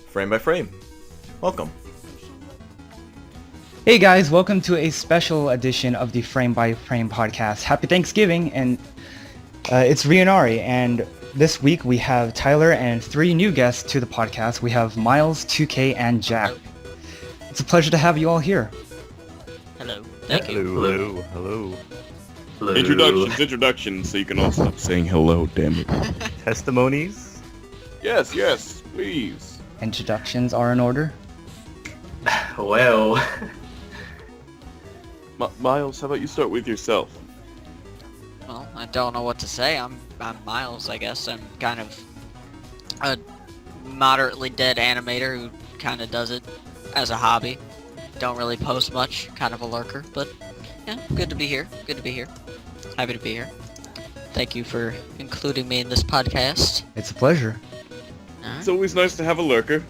Frame by Frame. Welcome. Hey guys, welcome to a special edition of the Frame by Frame podcast. Happy Thanksgiving, and it's Ryonari, and this week we have Tyler and three new guests to the podcast. We have Miles, 2K, and Jack. It's a pleasure to have you all here. Hello. Thank you. Hello. Introductions, so you can all stop saying hello, damn it. Testimonies? Yes, please. Introductions are in order. Well, Miles, how about you start with yourself? Well, I don't know what to say. I'm Miles, I guess. I'm kind of a moderately dead animator who kind of does it as a hobby. Don't really post much, kind of a lurker, but yeah, good to be here. Happy to be here. Thank you for including me in this podcast. It's a pleasure. It's always nice to have a lurker.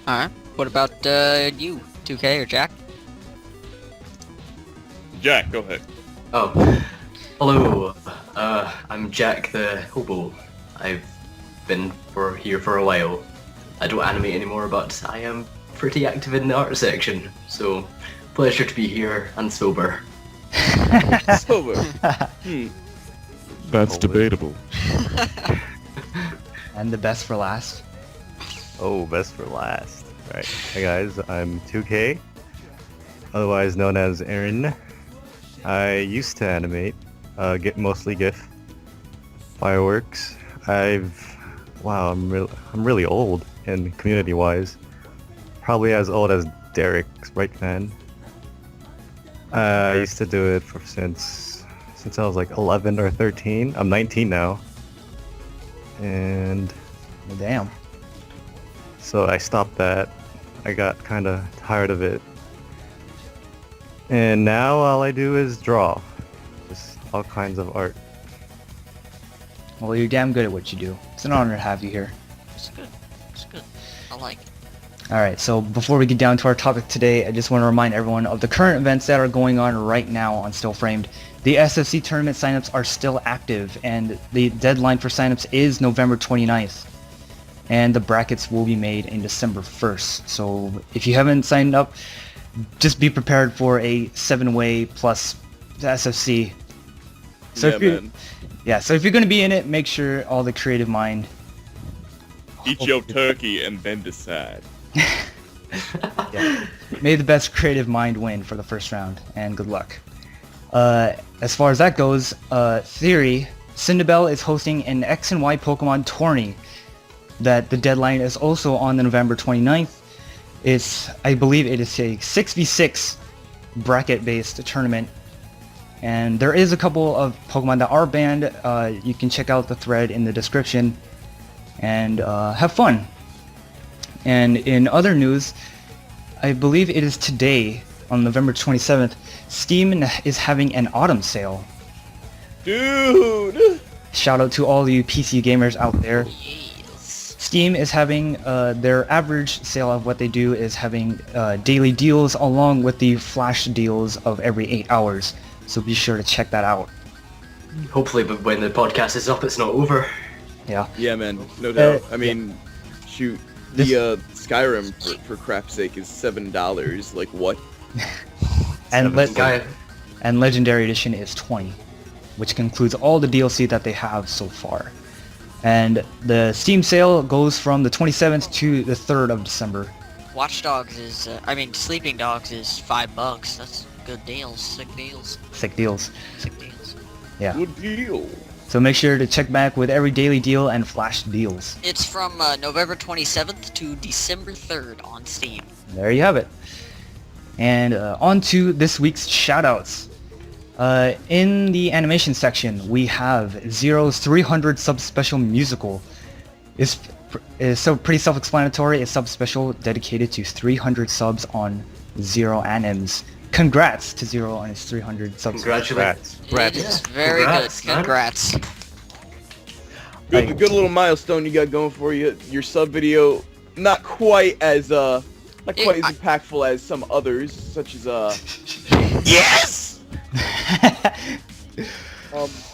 Alright, what about you, 2K or Jack? Jack, go ahead. oh, hello. I'm Jack the Hobo. I've been here for a while. I don't animate anymore, but I am pretty active in the art section, so pleasure to be here and sober. Sober. That's debatable. And the best for last. Oh, best for last. Right. Hey guys, I'm 2K, otherwise known as Aaron. I used to animate, mostly GIF, fireworks. I'm really old in community-wise. Probably as old as Derek, Sprite fan. I used to do it since I was like 11 or 13. I'm 19 now. And Damn. so I stopped that. I got kind of tired of it. And now all I do is draw. Just all kinds of art. Well, you're damn good at what you do. It's an honor to have you here. It's good. I like it. Alright, so before we get down to our topic today, I just want to remind everyone of the current events that are going on right now on Still Framed. The SFC tournament signups are still active, and the deadline for signups is November 29th. And the brackets will be made in December 1st. So if you haven't signed up, just be prepared for a 7-way plus SFC. So Yeah, if you're, man. so if you're going to be in it, make sure all the creative mind... Eat your turkey and then decide. Yeah. May the best creative mind win for the first round, and good luck. As far as that goes, Theory, Cindabelle is hosting an X and Y Pokemon tourney that the deadline is also on the November 29th. I believe it is a 6v6 bracket-based tournament, and there is a couple of Pokemon that are banned. You can check out the thread in the description and have fun. And in other news, I believe it is today, on November 27th, Steam is having an autumn sale. Dude! Shout out to all you PC gamers out there. Yes. Steam is having their average sale of what they do is having daily deals along with the flash deals of every 8 hours. So be sure to check that out. hopefully when the podcast is up, it's not over. Yeah. Yeah, man, no doubt. I mean, shoot, the Skyrim, for crap's sake, is $7. Like, what? And, Guy, and Legendary Edition is 20, which concludes all the DLC that they have so far. And the Steam sale goes from the 27th to the 3rd of December. Watch Dogs is, Sleeping Dogs is $5. That's good deals. Sick deals. Sick deals. Yeah. Good deal. So make sure to check back with every daily deal and flash deals. It's from November 27th to December 3rd on Steam. There you have it. And on to this week's shoutouts. In the animation section, we have Zero's 300 Subspecial Musical. It's so pretty self-explanatory. It's sub-special dedicated to 300 subs on Zero Anims. Congrats to Zero on his 300 subs. congratulations. It is very Congrats, good. man. Congrats. Good little milestone you got going for you. Your sub video, not quite as impactful as some others, such as Yes!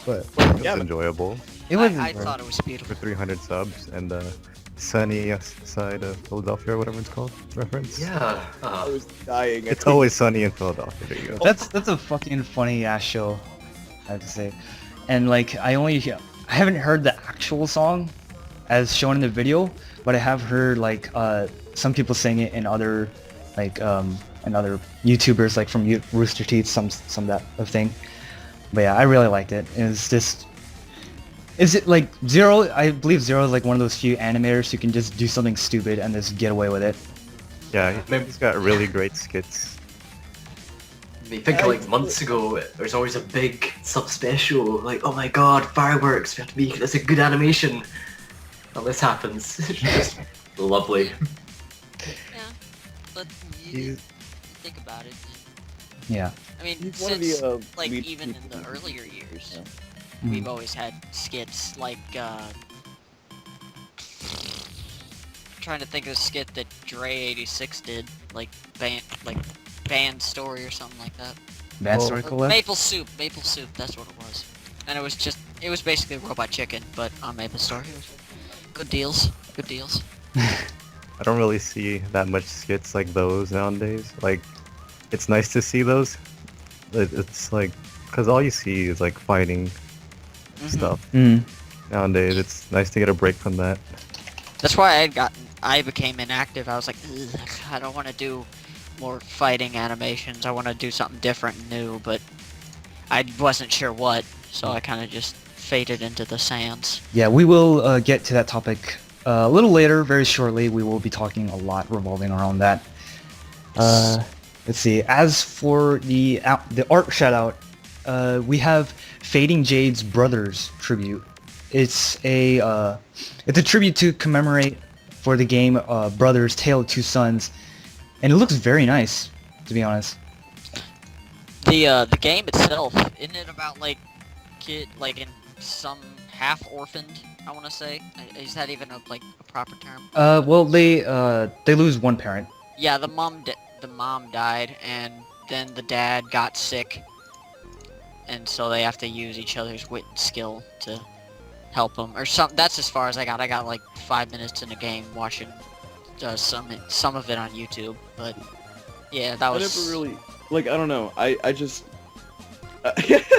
But Yeah, it's enjoyable. It was. I thought it was For beautiful. 300 subs and the sunny side of Philadelphia, or whatever it's called, reference. Yeah. I was dying. It's always sunny in Philadelphia. There you go. That's a fucking funny ass show, I have to say. And like I haven't heard the actual song as shown in the video, but I have heard like some people sing it in other like and other YouTubers like from Rooster Teeth, some that of thing. But yeah, I really liked it. It was just. Is it like Zero? I believe Zero is like one of those few animators who can just do something stupid and just get away with it. Yeah, he's got really great skits. I mean, think like months ago, there's always a big sub-special, like, oh my god, fireworks, we have to make this a good animation. Well, this happens. It's just lovely. Yeah, but you think about it. Yeah. I mean, He's one of since the, like lead even in people. the earlier years, Mhm. we've always had skits like trying to think of a skit that Dre86 did, like band story or something like that. Bad Well, story Or collab. Maple Soup, that's what it was. And it was basically Robot Chicken, but on Maple Story. It was good deals, good deals. I don't really see that much skits like those nowadays. Like, it's nice to see those. It's like, because all you see is like fighting Mhm. stuff Mm. nowadays. It's nice to get a break from that. That's why I became inactive. I was like, ugh, I don't want to do more fighting animations. I want to do something different and new, but I wasn't sure what, so I kind of just faded into the sands. Yeah, we will get to that topic a little later, very shortly. We will be talking a lot revolving around that. Let's see. As for the art shout-out, we have Fading Jade's Brothers tribute. It's a tribute to commemorate for the game Brothers: Tale of Two Sons, and it looks very nice, to be honest. The game itself, isn't it about like kid like in some half orphaned? I want to say. Is that even a proper term? Well, they lose one parent. Yeah, the mom died, and then the dad got sick, and so they have to use each other's wit and skill to help them, or something. That's as far as I got. I got like 5 minutes in the game watching some of it on YouTube, but yeah, that was. I never really like. I don't know. I just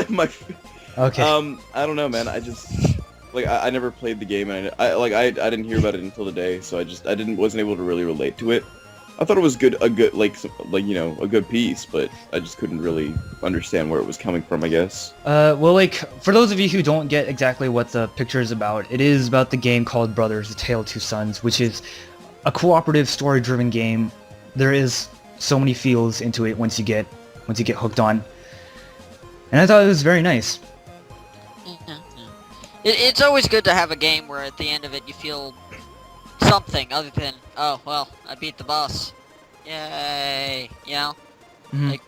my Okay. I don't know, man. I just like I never played the game, and I didn't hear about it until today, so I wasn't able to really relate to it. I thought it was a good a good piece, but I just couldn't really understand where it was coming from, I guess. Well, like, for those of you who don't get exactly what the picture is about, it is about the game called Brothers: The Tale of Two Sons, which is a cooperative, story-driven game. There is so many feels into it once you get hooked on, and I thought it was very nice. Yeah. It's always good to have a game where at the end of it you feel something other than, oh, well, I beat the boss. Yay. You know? Mhm. Like,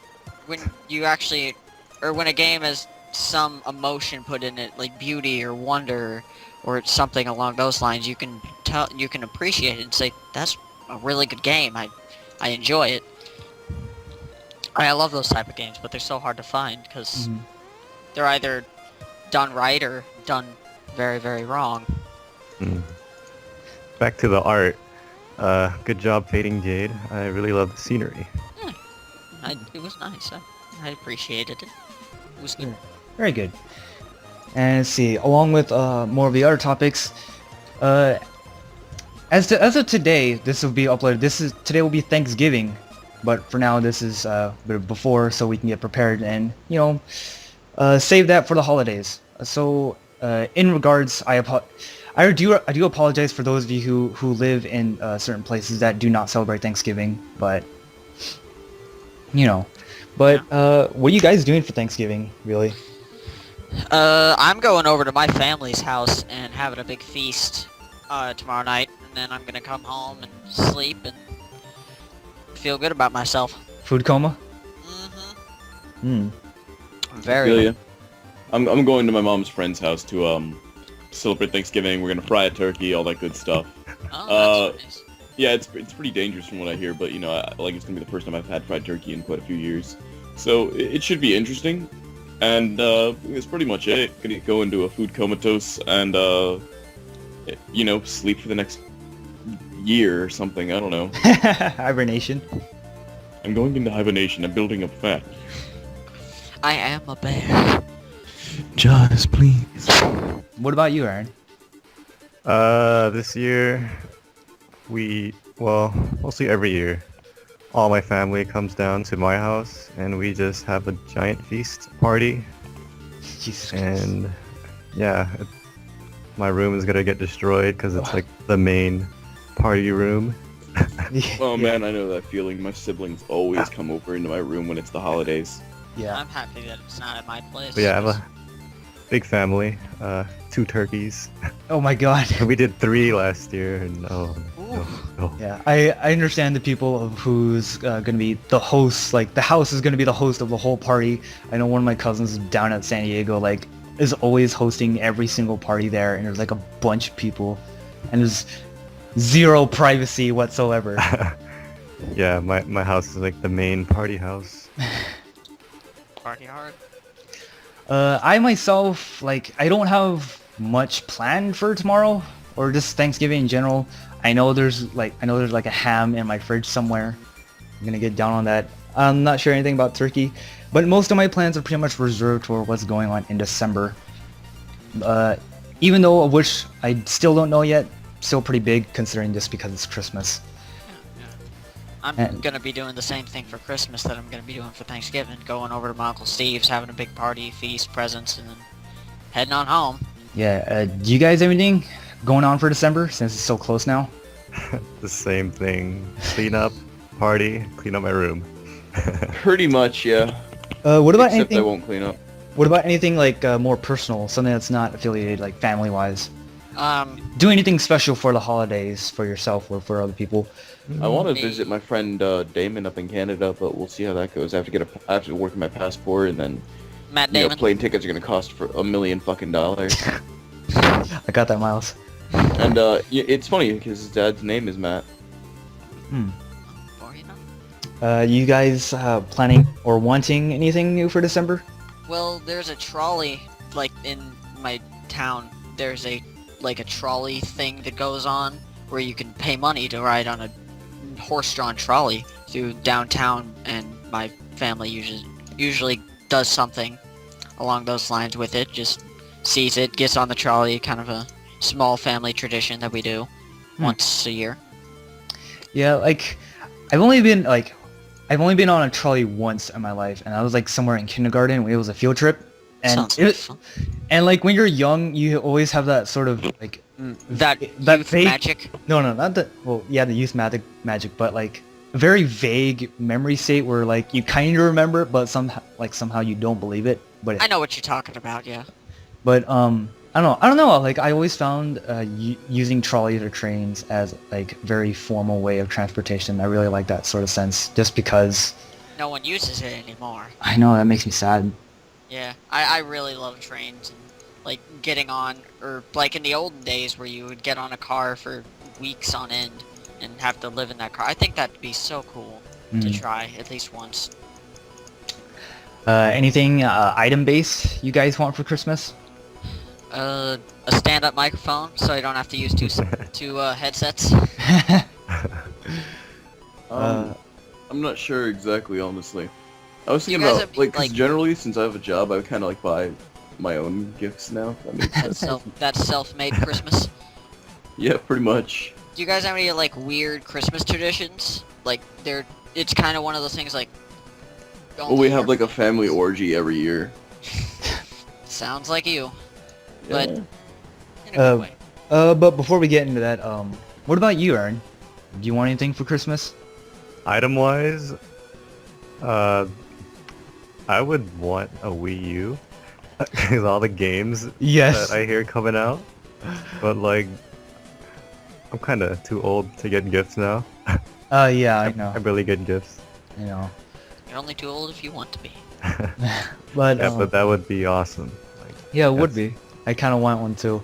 when you actually, or when a game has some emotion put in it, like beauty or wonder, or something along those lines, you can appreciate it and say, that's a really good game. I enjoy it. I love those type of games, but they're so hard to find, because Mhm. they're either done right or done very, very wrong. Mm. Back to the art. Good job, Fading Jade. I really love the scenery. It was nice. I appreciated it. It was good. Very good. And let's see, along with more of the other topics, as of today, this will be uploaded. Today will be Thanksgiving, but for now this is a bit before, so we can get prepared and save that for the holidays. So in regards, I do apologize for those of you who live in certain places that do not celebrate Thanksgiving, but what are you guys doing for Thanksgiving, really? I'm going over to my family's house and having a big feast tomorrow night, and then I'm gonna come home and sleep and feel good about myself. Food coma? Mm-hmm. Hmm. Very. Feel ya. I'm going to my mom's friend's house to celebrate Thanksgiving. We're gonna fry a turkey, all that good stuff. Oh, that's nice. Yeah, it's pretty dangerous from what I hear, but it's gonna be the first time I've had fried turkey in quite a few years, so it should be interesting. And it's pretty much it. Gonna go into a food comatose and you know, sleep for the next year or something. I don't know. Hibernation. I'm going into hibernation. I'm building up fat. I am a bear. Just please. What about you, Aaron? This year, well, mostly every year, all my family comes down to my house, and we just have a giant feast party. Jesus Christ. And yeah, my room is gonna get destroyed because it's like the main party room. Oh man, I know that feeling. My siblings always come over into my room when it's the holidays. Yeah. I'm happy that it's not at my place. But yeah, I have a big family, 2 turkeys. Oh my god. We did 3 last year, and no. Yeah, I understand the people of who's gonna be the host, like the house is gonna be the host of the whole party. I know one of my cousins down at San Diego, like, is always hosting every single party there, and there's like a bunch of people, and there's zero privacy whatsoever. Yeah, my house is like the main party house. Party hard. I myself, like, I don't have much planned for tomorrow, or just Thanksgiving in general. I know there's like a ham in my fridge somewhere. I'm gonna get down on that. I'm not sure anything about turkey, but most of my plans are pretty much reserved for what's going on in December. Even though of which I still don't know yet, still pretty big considering just because it's Christmas. I'm gonna be doing the same thing for Christmas that I'm gonna be doing for Thanksgiving. Going over to my Uncle Steve's, having a big party, feast, presents, and then heading on home. Yeah, do you guys have anything going on for December since it's so close now? The same thing. Clean up, party, clean up my room. Pretty much, yeah. What about Except I anything? won't clean up. What about anything like more personal, something that's not affiliated like family-wise? Do Do anything special for the holidays for yourself or for other people? I want to visit my friend Damon up in Canada, but we'll see how that goes. I have to work on my passport, and then Matt you know, Damon. plane tickets are gonna cost for $1 million fucking dollars. I got that, Miles. And it's funny because his dad's name is Matt. Or, you know. You guys planning or wanting anything new for December? Well, there's a trolley, like, in my town. There's a trolley thing that goes on where you can pay money to ride on a horse-drawn trolley through downtown, and my family usually does something along those lines with it. Just sees it, gets on the trolley, kind of a small family tradition that we do once a year. Yeah, like I've only been on a trolley once in my life, and I was like somewhere in kindergarten. It was a field trip, and Sounds like fun. and like when you're young, you always have that sort of like That that youth vague- magic. No, not the well, yeah, the youth magic, but like a very vague memory state where like you kind of remember it, but somehow you don't believe it. But I know what you're talking about, yeah. But I don't know. Like I always found using trolleys or trains as like very formal way of transportation. I really like that sort of sense, just because No one uses it anymore. I know that makes me sad. Yeah, I really love trains, and like getting on, or like in the olden days where you would get on a car for weeks on end and have to live in that car. I think that'd be so cool to try at least once. Anything item based you guys want for Christmas? A stand-up microphone, so I don't have to use two headsets. I'm not sure exactly, honestly. I was thinking You guys about, have, like, 'cause like- generally, since I have a job, I kind of, like, buy my own gifts now, if that makes sense. That's self-made Christmas. Yeah, pretty much. Do you guys have any like weird Christmas traditions? Like it's kind of one of those things like. Well, we have, like, a family orgy every year. Sounds like you, Yeah. but in a good way. But before we get into that, what about you, Aaron? Do you want anything for Christmas? Item-wise, I would want a Wii U. Because all the games Yes. that I hear coming out. But, like, I'm kind of too old to get gifts now. Yeah, I know. I barely get gifts. I know. You're only too old if you want to be. But Yeah, but that would be awesome. Like, yeah, it would that's- be. I kind of want one too.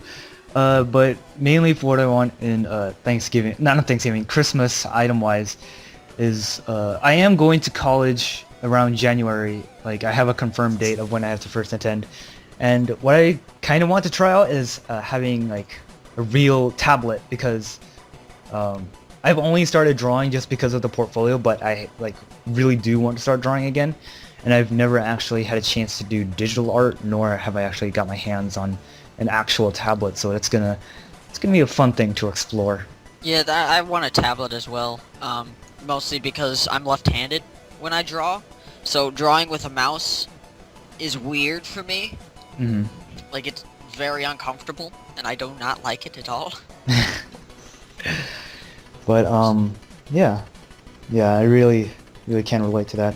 But mainly for what I want in Thanksgiving, not Thanksgiving, Christmas item-wise, is I am going to college around January. Like I have a confirmed date of when I have to first attend, and what I kind of want to try out is having like a real tablet because I've only started drawing just because of the portfolio, but I like really do want to start drawing again, and I've never actually had a chance to do digital art, nor have I actually got my hands on an actual tablet. So it's gonna be a fun thing to explore. Yeah, I want a tablet as well. Mostly because I'm left-handed when I draw, so drawing with a mouse is weird for me. Mm-hmm. Like it's very uncomfortable, and I do not like it at all. But yeah, I really can relate to that.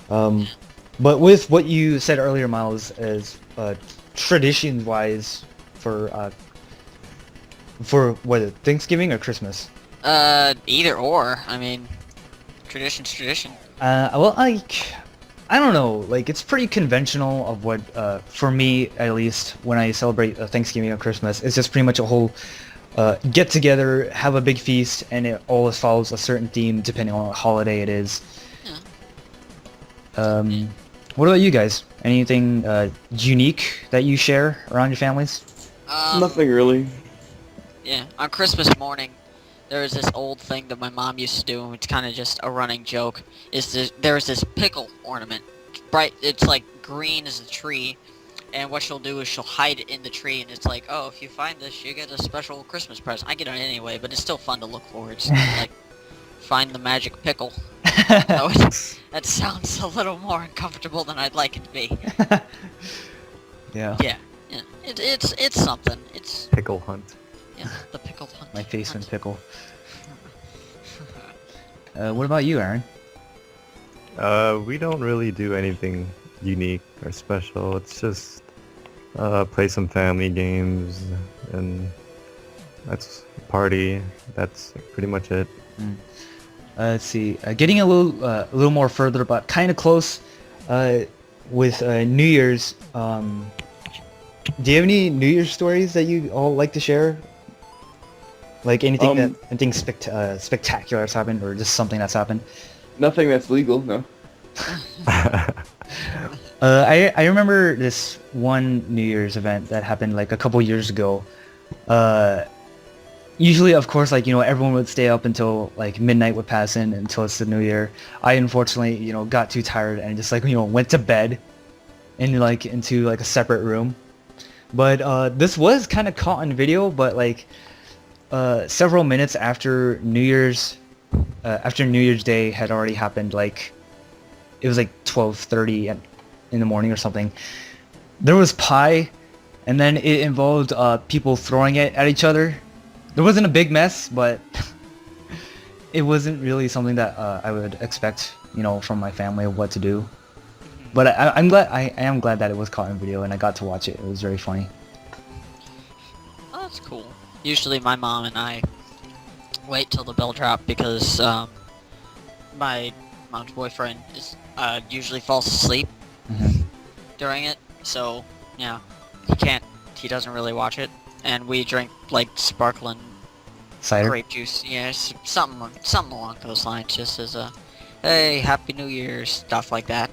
But with what you said earlier, Miles, as tradition-wise for what, Thanksgiving or Christmas? Either or. I mean, tradition's tradition. Well, I don't know. Like, it's pretty conventional of what, for me at least, when I celebrate Thanksgiving or Christmas, it's just pretty much a whole get together, have a big feast, and it always follows a certain theme depending on what holiday it is. Yeah. What about you guys? Anything unique that you share around your families? Nothing really. Yeah, on Christmas morning, there was this old thing that my mom used to do, and it's kind of just a running joke. There's this pickle ornament, it's like green as a tree, and what she'll do is she'll hide it in the tree, and it's like, oh, if you find this, you get a special Christmas present. I get it anyway, but it's still fun to look for. It's like, find the magic pickle. No, that sounds a little more uncomfortable than I'd like it to be. Yeah. Yeah. It's something. It's Pickle hunt. yeah, the pickled hunt. My face in pickle. What about you, Aaron? We don't really do anything unique or special. It's just play some family games and that's party. That's pretty much it. Let's see. Getting a little more further, but kind of close. With New Year's. Do you have any New Year's stories that you all like to share? Like anything spectacular has happened, or just something that's happened? Nothing that's legal, no. I remember this one New Year's event that happened like a couple years ago. Usually, of course, like, everyone would stay up until like midnight would pass in until it's the New Year. I unfortunately, got too tired and just like, went to bed into like a separate room. But this was kind of caught on video, but like several minutes after New Year's Day had already happened, like it was like 12:30 in the morning or something. There was pie, and then it involved people throwing it at each other. There wasn't a big mess, but it wasn't really something that I would expect, from my family of what to do. But I am glad that it was caught in video and I got to watch it. It was very funny. Oh, that's cool. Usually my mom and I wait till the bell drop because my mom's boyfriend usually falls asleep during it. So, yeah, he doesn't really watch it. And we drink like sparkling Cider? grape juice. Yeah, something along those lines, just as a, hey, Happy New Year, stuff like that.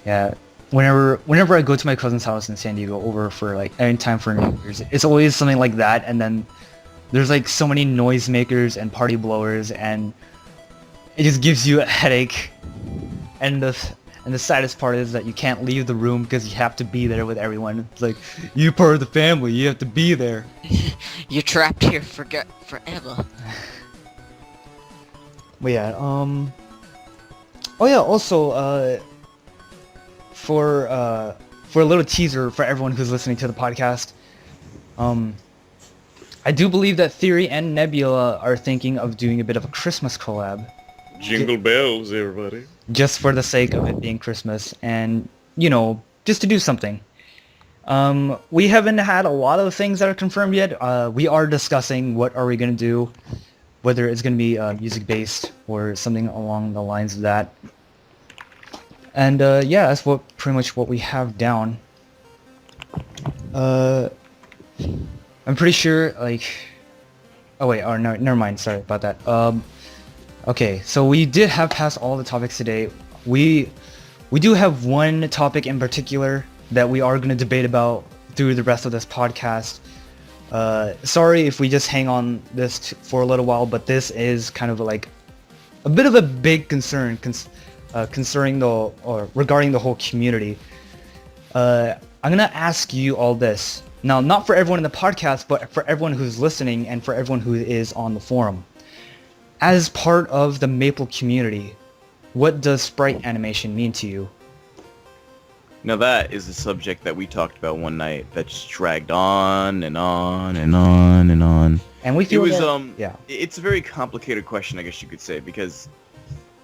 Yeah, whenever I go to my cousin's house in San Diego over for like any time for New Year's, it's always something like that, and then there's like so many noisemakers and party blowers, and it just gives you a headache. And the saddest part is that you can't leave the room because you have to be there with everyone. It's like, you're part of the family, you have to be there. You're trapped here forever. But yeah, oh yeah, also, for a little teaser for everyone who's listening to the podcast, I do believe that Theory and Nebula are thinking of doing a bit of a Christmas collab. Jingle bells, everybody. Just for the sake of it being Christmas and, just to do something. We haven't had a lot of things that are confirmed yet. We are discussing what are we going to do, whether it's going to be music-based or something along the lines of that. And yeah, that's pretty much what we have down. I'm pretty sure, like... Oh wait, no, never mind, sorry about that. Okay, so we did have passed all the topics today. We We do have one topic in particular that we are going to debate about through the rest of this podcast. Sorry if we just hang on this for a little while, but this is kind of like a bit of a big concern regarding the whole community. I'm gonna ask you all this now, not for everyone in the podcast, but for everyone who's listening and for everyone who is on the forum. As part of the Maple community, what does sprite animation mean to you? Now that is a subject that we talked about one night that just dragged on and on and on and on. And we feel yeah. It's a very complicated question, I guess you could say, because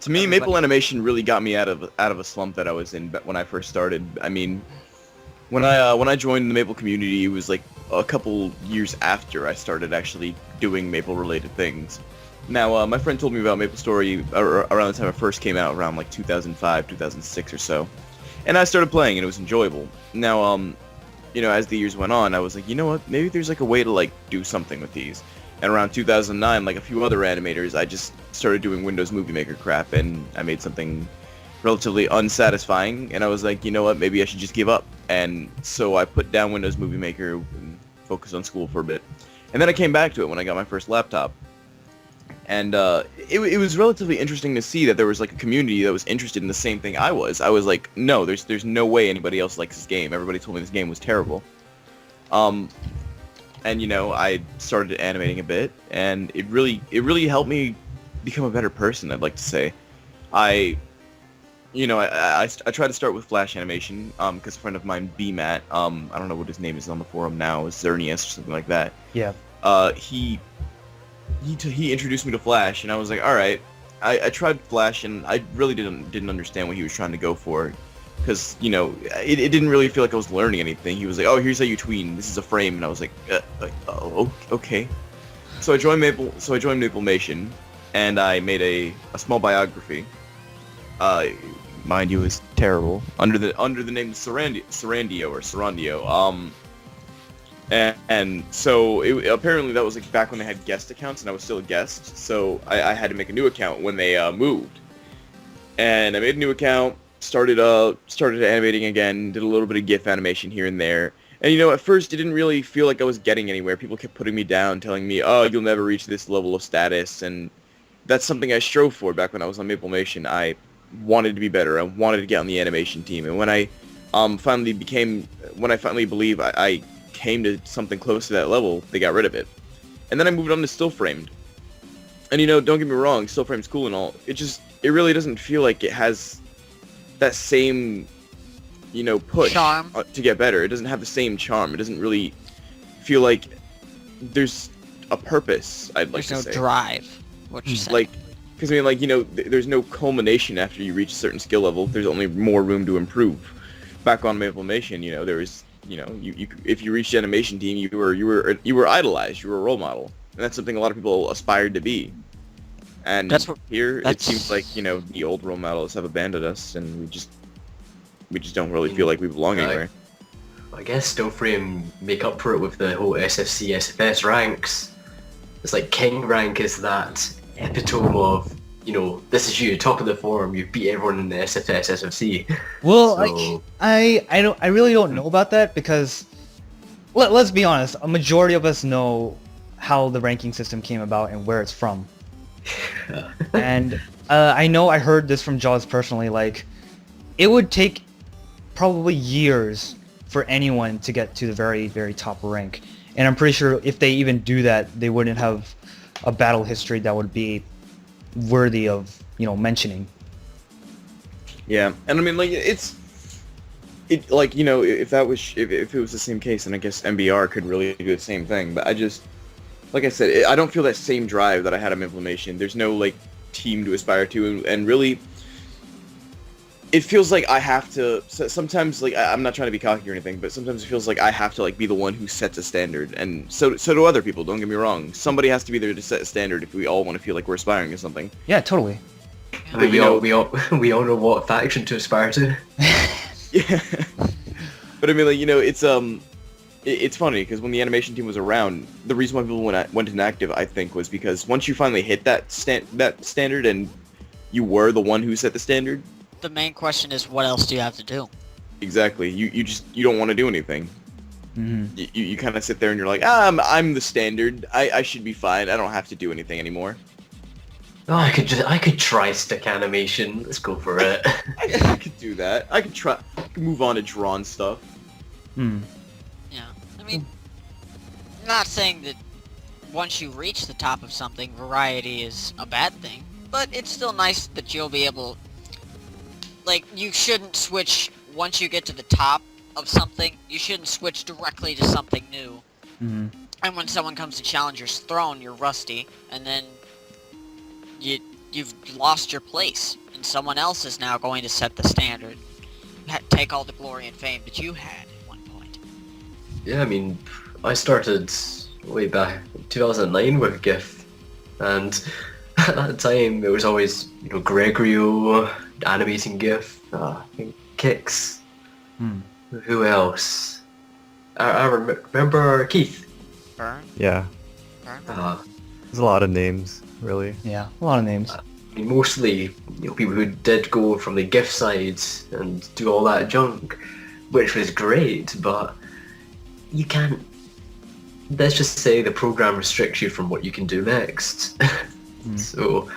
to me, Maple Animation really got me out of a slump that I was in when I first started. I mean, when I joined the Maple community, it was like a couple years after I started actually doing Maple related things. Now, my friend told me about Maple Story around the time it first came out, around like 2005, 2006 or so. And I started playing, and it was enjoyable. Now, you know, as the years went on, I was like, you know what, maybe there's like a way to like do something with these. And around 2009, like a few other animators, I just started doing Windows Movie Maker crap, and I made something relatively unsatisfying, and I was like, you know what, maybe I should just give up. And so I put down Windows Movie Maker and focused on school for a bit. And then I came back to it when I got my first laptop. And it was relatively interesting to see that there was like a community that was interested in the same thing I was. I was like, no, there's no way anybody else likes this game. Everybody told me this game was terrible. And you know, I started animating a bit, and it really helped me become a better person, I'd like to say. I tried to start with Flash animation, because a friend of mine, BMat, I don't know what his name is on the forum now, it's Xerneas or something like that. Yeah. He introduced me to Flash, and I was like, all right. I tried Flash, and I really didn't understand what he was trying to go for, because you know, it didn't really feel like I was learning anything. He was like, oh, here's how you tween. This is a frame, and I was like, oh, okay. So I joined Maplemation, and I made a small biography. Mind you, is terrible under the name Sarandio. And so apparently that was like back when they had guest accounts, and I was still a guest, so I had to make a new account when they moved. And I made a new account, started animating again, did a little bit of GIF animation here and there. And you know, at first it didn't really feel like I was getting anywhere. People kept putting me down, telling me, oh, you'll never reach this level of status, and that's something I strove for back when I was on Maplemation. I wanted to be better. I wanted to get on the animation team. And when I finally believe I came to something close to that level, they got rid of it. And then I moved on to still framed. And you know, don't get me wrong, still frame's cool and all. It really doesn't feel like it has that same, you know, push Charm. To get better. It doesn't have the same charm. It doesn't really feel like there's a purpose, I'd like to say. There's no drive. What you're saying. Like, because I mean, like, you know, there's no culmination after you reach a certain skill level. There's only more room to improve. Back on Maplemation, you know, there was, you know, you if you reached the animation team, you were idolized. You were a role model, and that's something a lot of people aspired to be. And it seems like, you know, the old role models have abandoned us, and we just don't really feel like we belong anywhere. I guess still frame make up for it with the whole SFC SFS ranks. It's like King rank is that epitome of, you know, this is you, top of the forum, you beat everyone in the SFS SFC. Well, so... I really don't know about that, because let's be honest, a majority of us know how the ranking system came about and where it's from. And I heard this from Jaws personally, like, it would take probably years for anyone to get to the very, very top rank. And I'm pretty sure if they even do that, they wouldn't have a battle history that would be worthy of, you know, mentioning. Yeah, and I mean, like, like, you know, if it was the same case, then I guess MBR could really do the same thing. But like I said, I don't feel that same drive that I had on Maplemation. There's no, like, team to aspire to, and really, it feels like I have to, sometimes, like, I'm not trying to be cocky or anything, but sometimes it feels like I have to, like, be the one who sets a standard, and so do other people, don't get me wrong. Somebody has to be there to set a standard if we all want to feel like we're aspiring to something. Yeah, totally. I mean, we all know what faction to aspire to. Yeah. But I mean, like, you know, it's funny, because when the animation team was around, the reason why people went inactive, I think, was because once you finally hit that standard and you were the one who set the standard, the main question is, what else do you have to do? Exactly. You don't want to do anything. Mm-hmm. You kind of sit there and you're like, I'm the standard. I should be fine. I don't have to do anything anymore. Oh, I could try stick animation. Let's go for it. I could do that. I could move on to drawn stuff. Hmm. Yeah, I mean, not saying that once you reach the top of something, variety is a bad thing, but it's still nice that you'll be able, like, you shouldn't switch, once you get to the top of something, you shouldn't switch directly to something new. Mm-hmm. And when someone comes to challenge your throne, you're rusty, and then you've lost your place, and someone else is now going to set the standard. Take all the glory and fame that you had at one point. Yeah, I mean, I started way back in 2009 with GIF, and at that time it was always, you know, Gregorio animating GIF, I think Kix. Hmm. Who else? I remember Keith. Burn? Yeah, Burn? there's a lot of names, really. Yeah, a lot of names. I mean, mostly, you know, people who did go from the GIF side and do all that junk, which was great, but you can't. Let's just say the program restricts you from what you can do next. So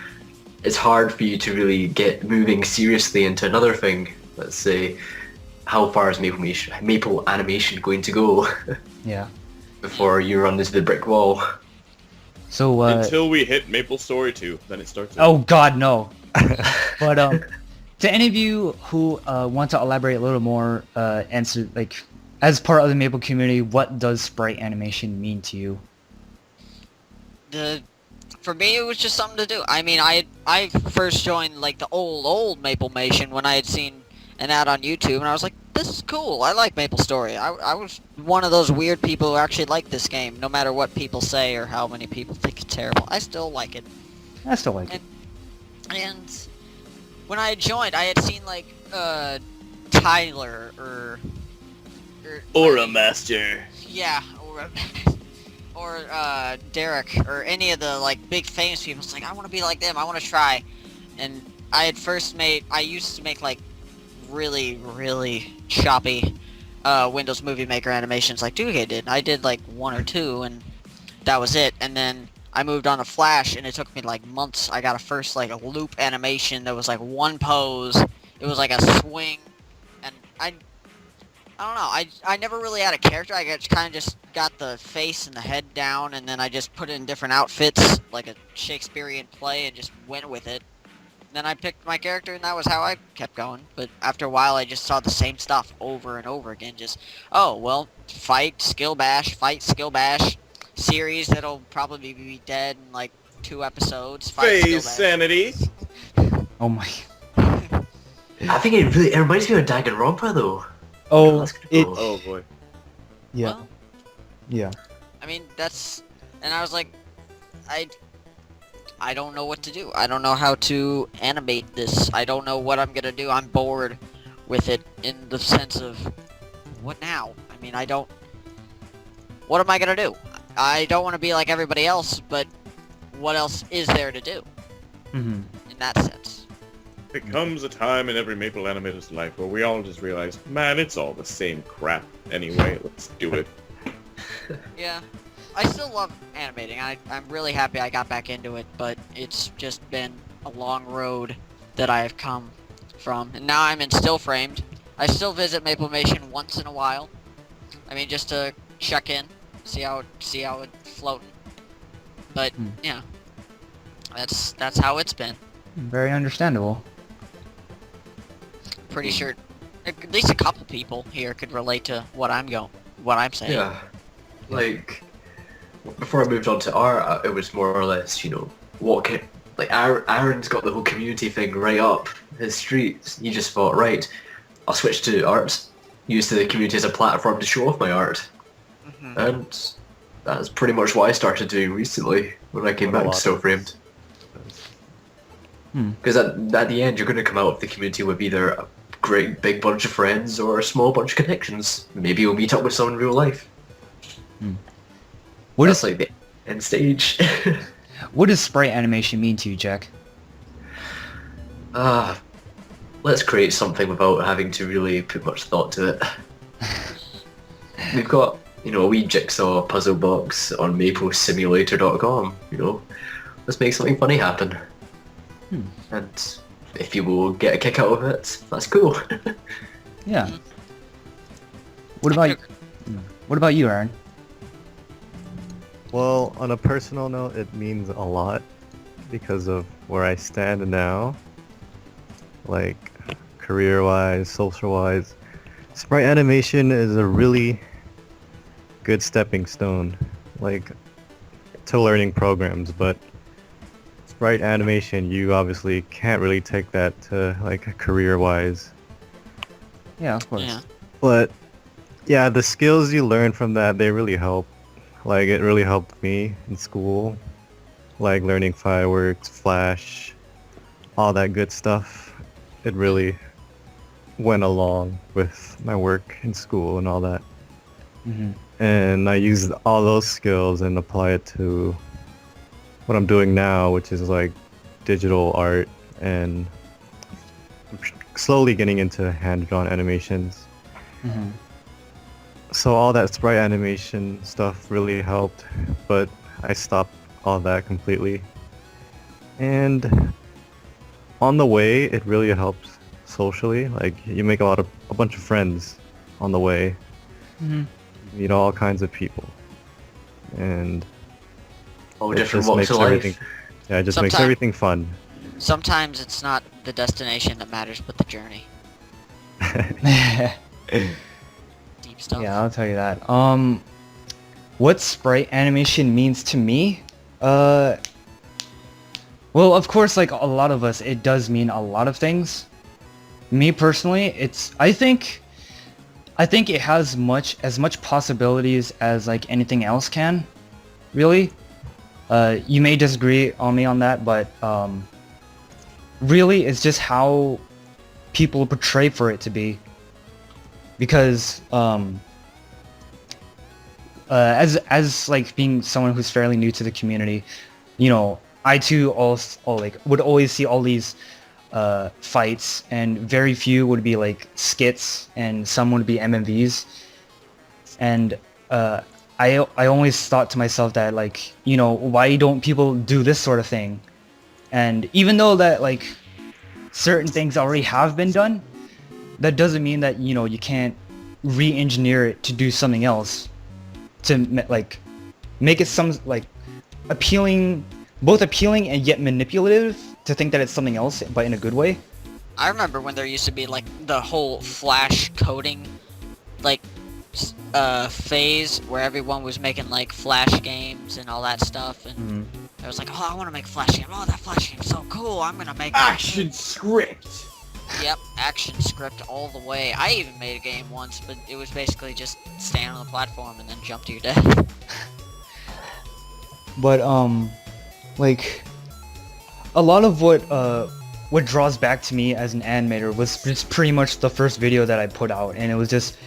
it's hard for you to really get moving seriously into another thing. Let's say, how far is Maple Animation going to go Yeah. before you run into the brick wall? So, Until we hit Maple Story 2, then it starts. oh god, no. But, to any of you who want to elaborate a little more, answer, like, as part of the Maple community, what does sprite animation mean to you? For me, it was just something to do. I mean, I first joined, like, the old Maplemation when I had seen an ad on YouTube, and I was like, this is cool. I like Maple Story. I was one of those weird people who actually like this game, no matter what people say or how many people think it's terrible. I still like it. I still like it. And when I had joined, I had seen, like, Tyler, or Aura Master. yeah, or Derek, or any of the, like, big famous people. It's like, I want to be like them, I want to try. And I used to make, like, really choppy Windows Movie Maker animations like 2K did. I did, like, 1 or 2, and that was it. And then I moved on to Flash, and it took me, like, months. I got a first, like, a loop animation that was, like, one pose. It was, like, a swing, and I don't know, I never really had a character. I kind of just got the face and the head down, and then I just put it in different outfits, like a Shakespearean play, and just went with it. And then I picked my character, and that was how I kept going. But after a while, I just saw the same stuff over and over again. Just, oh, well, fight, skill bash, series that'll probably be dead in, like, 2 episodes. Fight, skill Phase bash. sanity. Oh my. I think it reminds me of Danganronpa though. Oh, That's it, cool. Oh boy. yeah, Well, yeah. I mean, and I was like, I don't know what to do. I don't know how to animate this. I don't know what I'm gonna do. I'm bored with it in the sense of, what now? I mean, what am I gonna do? I don't want to be like everybody else, but what else is there to do Mm-hmm. in that sense? There comes a time in every Maple animator's life where we all just realize, man, it's all the same crap anyway. Let's do it. Yeah. I still love animating. I'm really happy I got back into it, but it's just been a long road that I have come from. And now I'm in still framed. I still visit Maplemation once in a while. I mean, just to check in, see how it's floating. But yeah, that's how it's been. Very understandable. Pretty sure at least a couple people here could relate to what I'm saying. Yeah, like before I moved on to art, it was more or less, you know, like Aaron's got the whole community thing right up his streets. He just thought, right, I'll switch to art, use the community as a platform to show off my art, and that's pretty much what I started doing recently when I came back to Still Framed. Because at the end, you're going to come out of the community with either a great big bunch of friends or a small bunch of connections. Maybe you'll meet up with someone in real life. That's like the end stage. What does sprite animation mean to you, Jack? let's create something without having to really put much thought to it. We've got, a wee jigsaw puzzle box on maplesimulator.com, Let's make something funny happen. And if you will get a kick out of it, that's cool. Yeah. What about you, Aaron? Well, on a personal note, it means a lot because of where I stand now. Like, career-wise, social-wise. Sprite Animation is a really good stepping stone, like, to learning programs, but Sprite Animation, you obviously can't really take that to, like, career-wise. Yeah, of course. Yeah. But, yeah, the skills you learn from that, they really help. Like, it really helped me in school. Like, learning fireworks, Flash, all that good stuff. It really went along with my work in school and all that. Mm-hmm. And I used all those skills and apply it to what I'm doing now, which is like digital art and slowly getting into hand-drawn animations. Mm-hmm. So all that sprite animation stuff really helped, but I stopped all that completely. And on the way, it really helped socially. Like, you make a bunch of friends on the way. Mm-hmm. You meet all kinds of people. And All it different just walks makes of life. everything, yeah, it just makes Sometime- everything fun. Sometimes it's not the destination that matters, but the journey. Deep stuff. Yeah, I'll tell you that. What sprite animation means to me? Well, of course, like a lot of us, it does mean a lot of things. Me personally, I think it has as much possibilities as like anything else can. Really. You may disagree on me on that, but really, it's just how people portray for it to be. Because as like being someone who's fairly new to the community, I too would always see all these fights, and very few would be like skits, and some would be MMVs. And I always thought to myself that, like, why don't people do this sort of thing? And even though that like certain things already have been done, that doesn't mean that you can't re-engineer it to do something else, to like make it some like both appealing and yet manipulative, to think that it's something else but in a good way. I remember when there used to be like the whole Flash coding, like phase where everyone was making like Flash games and all that stuff, and I was like, oh, I want to make a Flash game. Oh, that Flash game's so cool. I'm gonna make Action script. Yep, action script all the way. I even made a game once, but it was basically just stand on the platform and then jump to your death. But like a lot of what draws back to me as an animator was just pretty much the first video that I put out, and it was just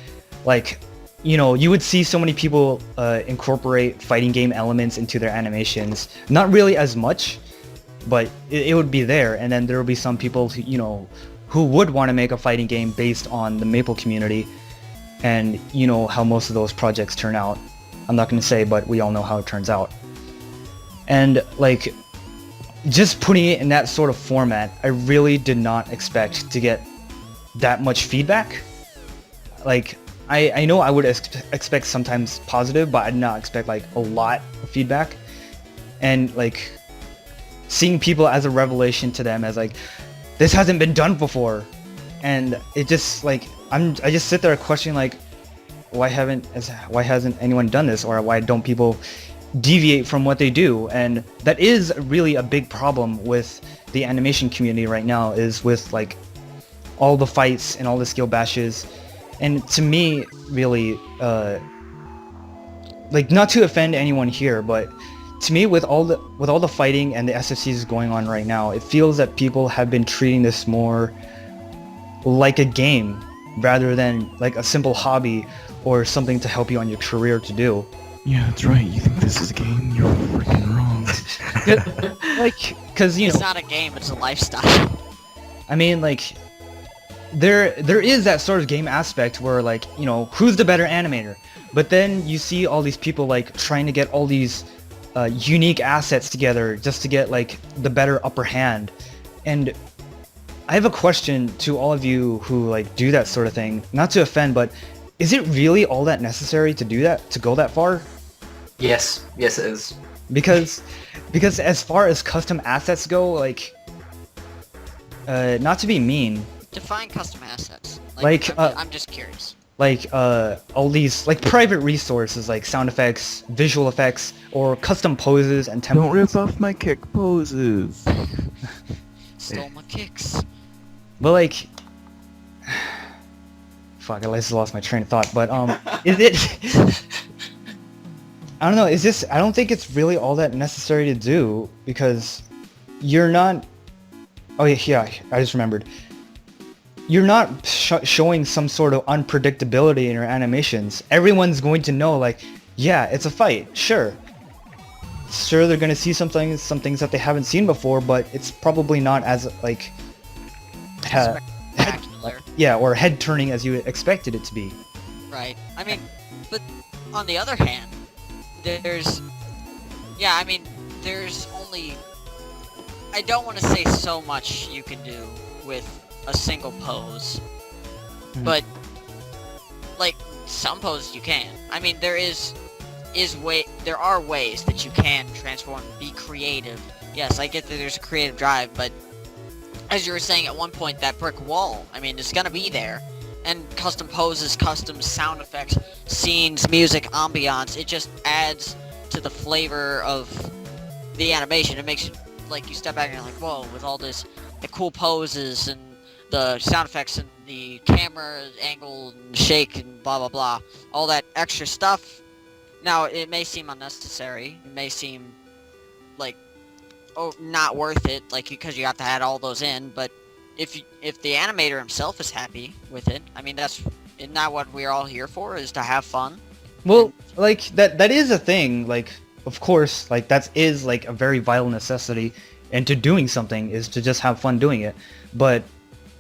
like, you would see so many people incorporate fighting game elements into their animations. Not really as much, but it would be there, and then there would be some people who would want to make a fighting game based on the Maple community, and how most of those projects turn out. I'm not going to say, but we all know how it turns out. And like, just putting it in that sort of format, I really did not expect to get that much feedback. Like, I know I would expect sometimes positive, but I did not expect like a lot of feedback. And like, seeing people as a revelation to them, as like, this hasn't been done before, and it just like I just sit there questioning like, why hasn't anyone done this, or why don't people deviate from what they do? And that is really a big problem with the animation community right now, is with like all the fights and all the skill bashes. And to me, really, like, not to offend anyone here, but to me, with all the fighting and the SFCs going on right now, it feels that people have been treating this more like a game rather than like a simple hobby or something to help you on your career to do. Yeah, that's right. You think this is a game? You're freaking wrong. Like, because It's not a game, it's a lifestyle. I mean, like, there is that sort of game aspect where like, you know, who's the better animator? But then you see all these people like trying to get all these unique assets together just to get like the better upper hand. And I have a question to all of you who like do that sort of thing. Not to offend, but is it really all that necessary to do that, to go that far? Yes, yes it is. Because as far as custom assets go, like, not to be mean, Define custom assets. Like, I'm just curious. like all these like private resources like sound effects, visual effects, or custom poses and templates. Don't rip off my kick poses. Stole my kicks. But like, fuck, I just lost my train of thought. But is it? I don't know. Is this? I don't think it's really all that necessary to do because you're not. Oh yeah, I just remembered. You're not showing some sort of unpredictability in your animations. Everyone's going to know, like, yeah, it's a fight. Sure, they're going to see some things that they haven't seen before, but it's probably not as like, Spectacular. yeah, or head turning as you expected it to be. Right. I mean, but on the other hand, there's only. I don't want to say so much you can do with a single pose, but like some poses you can. I mean, there are ways that you can transform, be creative. Yes, I get that there's a creative drive, but as you were saying at one point, that brick wall, I mean, it's gonna be there. And custom poses, custom sound effects, scenes, music, ambiance, it just adds to the flavor of the animation. It makes, like, you step back and you're like, whoa, with all the cool poses and the sound effects and the camera angle and shake and blah blah blah, all that extra stuff. Now, it may seem unnecessary, it may seem like, oh, not worth it, like, because you have to add all those in, but if the animator himself is happy with it, I mean, isn't that what we're all here for, is to have fun? Well, like, that is a thing, like, of course, like, that is, like, a very vital necessity into doing something, is to just have fun doing it, but,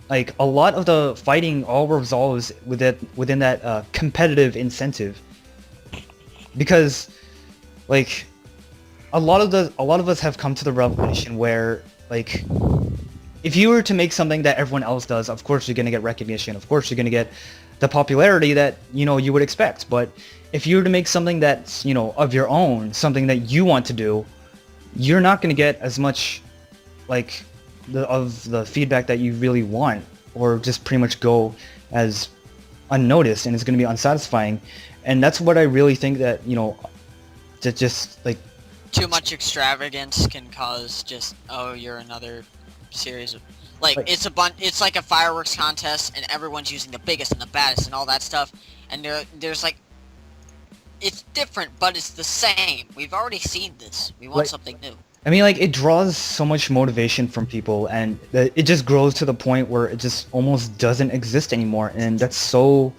like, a lot of the fighting all resolves within that competitive incentive, because, like, a lot of us have come to the revelation where, like, if you were to make something that everyone else does, of course you're gonna get recognition, of course you're gonna get the popularity that, you know, you would expect, but if you were to make something that's, you know, of your own, something that you want to do, you're not gonna get as much, like, of the feedback that you really want, or just pretty much go as unnoticed, and it's going to be unsatisfying. And that's what I really think that, you know, that just, like, too much extravagance can cause just, oh, you're another series of, like, it's like a fireworks contest and everyone's using the biggest and the baddest and all that stuff, and there's like, it's different but it's the same. We've already seen this. We want, like, something new. I mean, like, it draws so much motivation from people, and it just grows to the point where it just almost doesn't exist anymore, and that's so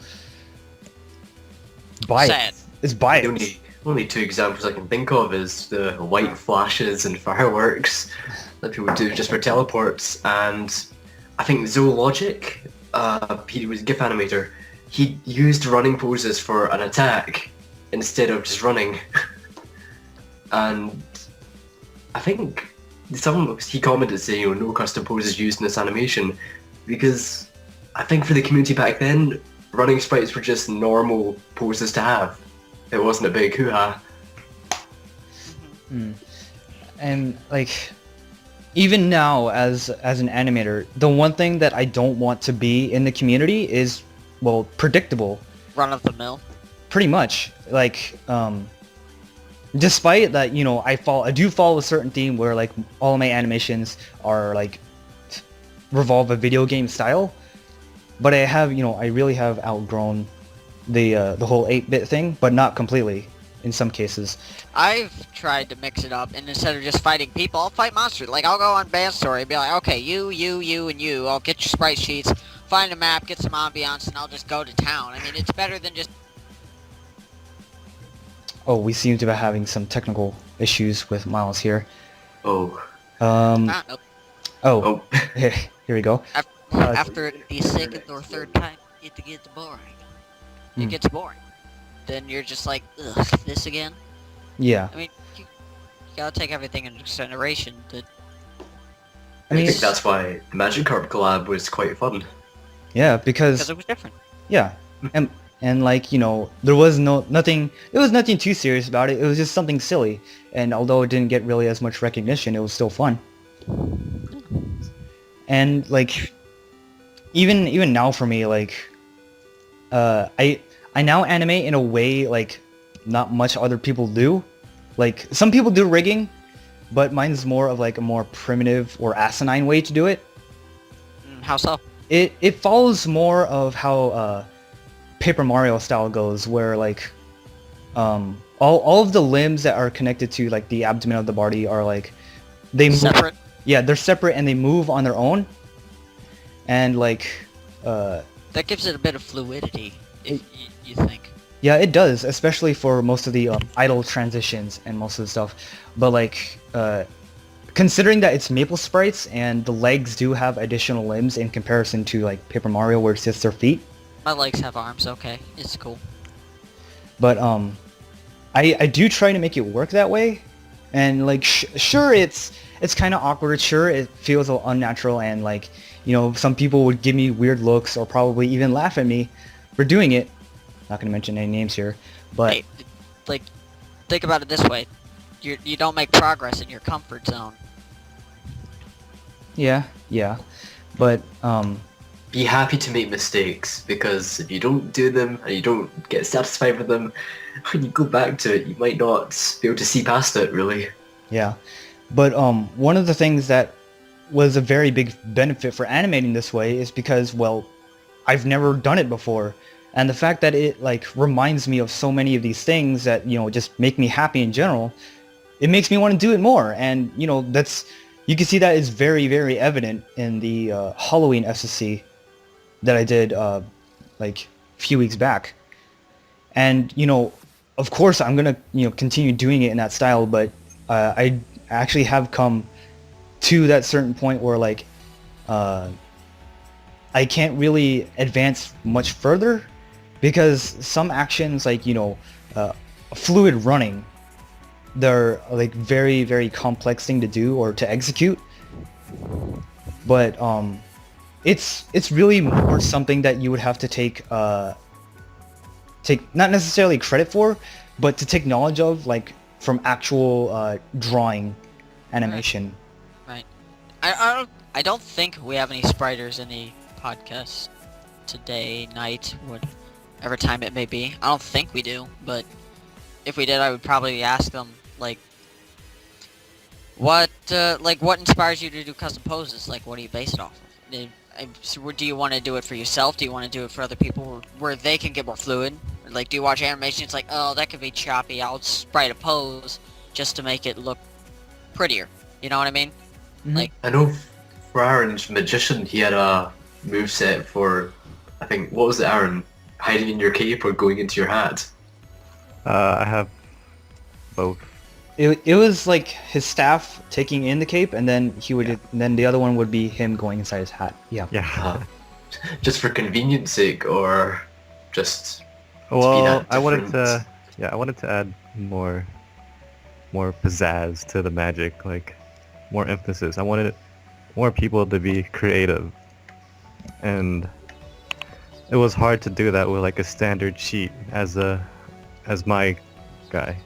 biased. Sad. It's biased. The only two examples I can think of is the white flashes and fireworks that people do just for teleports, and I think Zoologic, he was a GIF animator, he used running poses for an attack instead of just running. And I think he commented saying, you know, no custom poses used in this animation, because I think for the community back then, running sprites were just normal poses to have. It wasn't a big hoo-ha. And, like, even now as an animator, the one thing that I don't want to be in the community is, well, predictable. Run of the mill. Pretty much. Like, despite that, you know, I do follow a certain theme where, like, all of my animations are, like, revolve a video game style, but I really have outgrown the whole 8-bit thing, but not completely in some cases. I've tried to mix it up, and instead of just fighting people, I'll fight monsters. Like, I'll go on Band Story and be like, okay, you, and you, I'll get your sprite sheets, find a map, get some ambiance, and I'll just go to town. I mean, it's better than just... Oh, we seem to be having some technical issues with Miles here. Oh. Nope. Oh. Here we go. After the second or third time, it gets boring. It Hmm. gets boring. Then you're just like, ugh, this again? Yeah. I mean, you gotta take everything into consideration. That I mean, think that's why the Magic Carp collab was quite fun. yeah, because because it was different. yeah, and like there was nothing. There was nothing too serious about it. It was just something silly, and although it didn't get really as much recognition, it was still fun. And like even now for me, like I now animate in a way like not much other people do. Like some people do rigging, but mine's more of like a more primitive or asinine way to do it. How so? It follows more of how Paper Mario style goes, where like all of the limbs that are connected to like the abdomen of the body are like they move, Separate? yeah, they're separate and they move on their own. And like That gives it a bit of fluidity, if you think. yeah, it does, especially for most of the idle transitions and most of the stuff. But like considering that it's Maple sprites and the legs do have additional limbs in comparison to like Paper Mario where it's just their feet. My legs have arms, okay. It's cool. But I do try to make it work that way, and like sure it's kind of awkward. Sure, it feels a little unnatural, and like some people would give me weird looks or probably even laugh at me for doing it. Not gonna mention any names here, but Hey, like, think about it this way. You don't make progress in your comfort zone. yeah, but Be happy to make mistakes, because if you don't do them and you don't get satisfied with them, when you go back to it, you might not be able to see past it, really. yeah, but one of the things that was a very big benefit for animating this way is because, well, I've never done it before, and the fact that it like reminds me of so many of these things that just make me happy in general, it makes me want to do it more. And that's, you can see that is very, very evident in the Halloween SSC that I did like a few weeks back. And of course I'm gonna continue doing it in that style, but I actually have come to that certain point where like I can't really advance much further, because some actions like fluid running, they're like very, very complex thing to do or to execute. But it's really more something that you would have to take not necessarily credit for, but to take knowledge of, like from actual drawing animation. Right. I don't think we have any spriters in the podcast today, night, whatever time it may be. I don't think we do, but if we did, I would probably ask them like what inspires you to do custom poses? Like, what do you base it off of? Do you want to do it for yourself? Do you want to do it for other people where they can get more fluid? Like, do you watch animation? It's like, oh, that could be choppy. I'll sprite a pose just to make it look prettier. You know what I mean? Mhm. Like, I know for Aaron's magician, he had a moveset for, I think, what was it, Aaron? Hiding in your cape or going into your hat? I have both. It was like his staff taking in the cape, and then he would, and then the other one would be him going inside his hat. Yeah. Yeah. Just for convenience sake, or just Well, that I wanted different? to, I wanted to add more pizzazz to the magic, like more emphasis. I wanted more people to be creative, and it was hard to do that with like a standard sheet as my guy.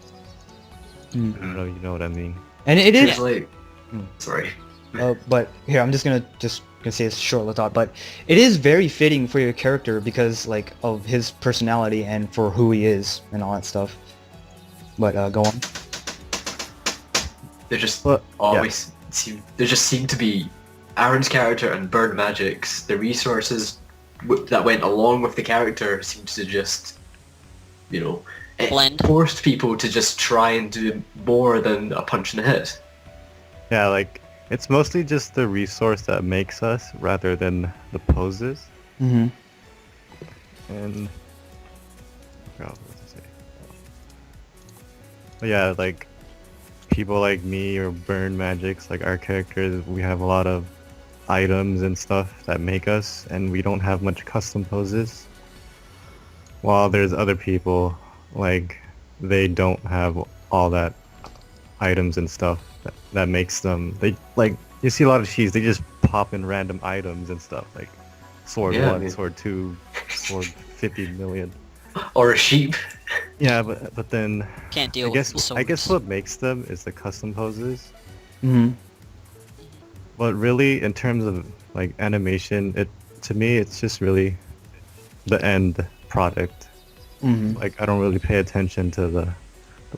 I don't know, you know what I mean. And it It's is, like, Hmm. sorry. but here I'm just gonna say a short little thought, but it is very fitting for your character because like of his personality and for who he is and all that stuff. But go on. There just Well, always seem to be Aaron's character and Bird Magic's. The resources that went along with the character seemed to just, it Blend. forced people to just try and do more than a punch and a hit. Yeah, like it's mostly just the resource that makes us rather than the poses. Mm-hmm. And I forgot what I was to say. But yeah, like people like me or Burn Magics, like our characters, we have a lot of items and stuff that make us, and we don't have much custom poses. While there's other people, like, they don't have all that items and stuff that makes them, they, like, you see a lot of cheese, they just pop in random items and stuff, like sword Yeah, 1, I mean- sword 2, sword 50 million. Or a sheep. Yeah, but then Can't deal I guess with the I guess swords. what makes them is the custom poses. Mm-hmm. But really, in terms of like animation, to me it's just really the end product. Mm-hmm. Like I don't really pay attention to the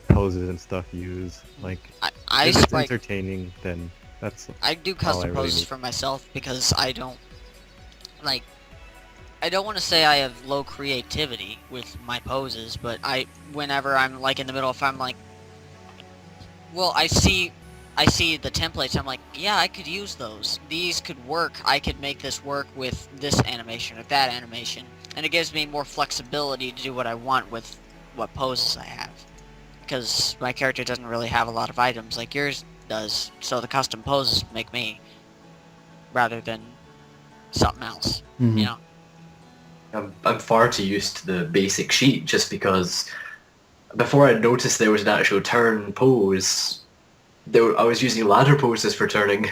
poses and stuff used. Like I if it's Sprite entertaining, then that's I do all I custom really poses need. for myself because I don't want to say I have low creativity with my poses, but whenever I'm like in the middle, if I'm like, well, I see the templates, I'm like, yeah, I could use those. These could work. I could make this work with this animation or that animation, and it gives me more flexibility to do what I want with what poses I have. Because my character doesn't really have a lot of items like yours does, so the custom poses make me, rather than something else, Mm-hmm. you know? I'm far too used to the basic sheet just because before I noticed there was an actual turn pose, I was using ladder poses for turning.